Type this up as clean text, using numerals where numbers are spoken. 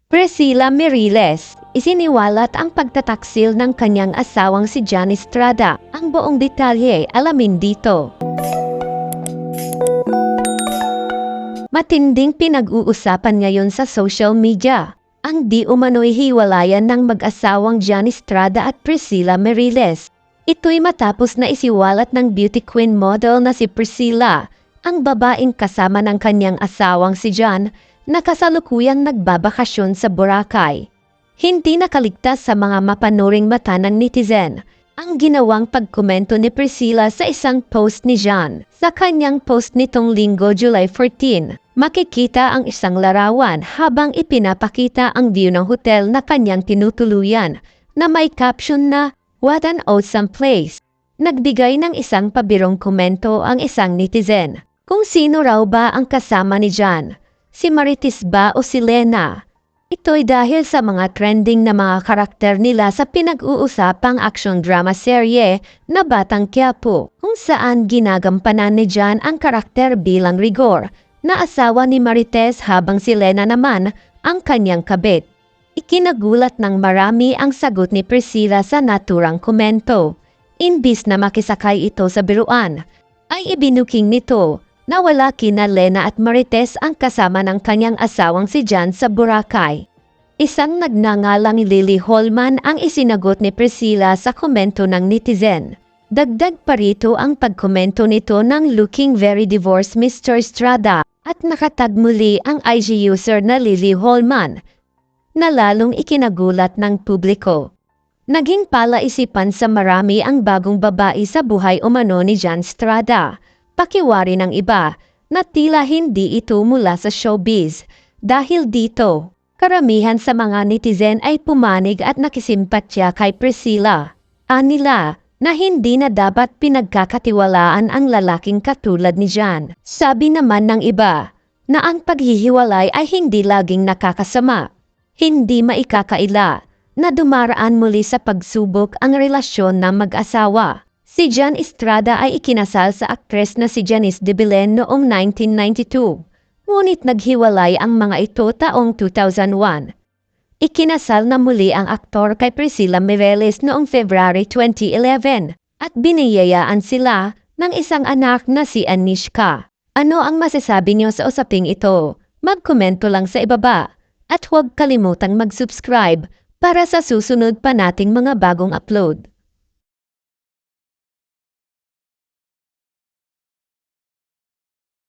Priscilla Meriles, isiniwalat ang pagtataksil ng kanyang asawang si Jan Estrada. Ang buong detalye alamin dito. Matinding pinag-uusapan ngayon sa social media ang di umano'y hiwalayan ng mag-asawang Jan Estrada at Priscilla Meriles. Ito'y matapos na isiwalat ng beauty queen model na si Priscilla, ang babaeng kasama ng kanyang asawang si Jan, na kasalukuyang nagbabakasyon sa Boracay. Hindi nakaligtas sa mga mapanuring mata ng netizen ang ginawang pagkomento ni Priscilla sa isang post ni Jan. Sa kanyang post nitong Linggo, July 14, makikita ang isang larawan habang ipinapakita ang view ng hotel na kanyang tinutuluyan na may caption na "What an awesome place." Nagbigay ng isang pabirong komento ang isang netizen. Kung sino raw ba ang kasama ni Jan? Si Marites ba o si Lena? Ito'y dahil sa mga trending na mga karakter nila sa pinag-uusapang action drama serye na Batang Quiapo, kung saan ginagampanan ni Jan ang karakter bilang Rigor, na asawa ni Marites, habang si Lena naman ang kanyang kabit. Ikinagulat ng marami ang sagot ni Priscilla sa naturang komento. Imbis na makisakay ito sa biruan, ay ibinuking nito na wala kina Lena at Marites ang kasama ng kanyang asawang si Jan sa Boracay. Isang nagngangalang Lily Holman ang isinagot ni Priscilla sa komento ng netizen. Dagdag pa rito ang pagkomento nito ng "Looking very divorced Mr. Estrada" at nakatag muli ang IG user na Lily Holman, na lalong ikinagulat ng publiko. Naging palaisipan sa marami ang bagong babae sa buhay umano ni Jan Estrada. Pakiwari ng iba na tila hindi ito mula sa showbiz. Dahil dito, karamihan sa mga netizen ay pumanig at nakisimpatya kay Priscilla. Anila na hindi na dapat pinagkakatiwalaan ang lalaking katulad ni Jan. Sabi naman ng iba na ang paghihiwalay ay hindi laging nakakasama. Hindi maikakaila na dumaraan muli sa pagsubok ang relasyon ng mag-asawa. Si Jan Estrada ay ikinasal sa aktres na si Janice de Belen noong 1992. Ngunit naghiwalay ang mga ito taong 2001. Ikinasal na muli ang aktor kay Priscilla Meriles noong February 2011 at biniyayaan sila ng isang anak na si Anishka. Ano ang masasabi niyo sa usaping ito? Magkomento lang sa ibaba at huwag kalimutang mag-subscribe para sa susunod pa nating mga bagong upload.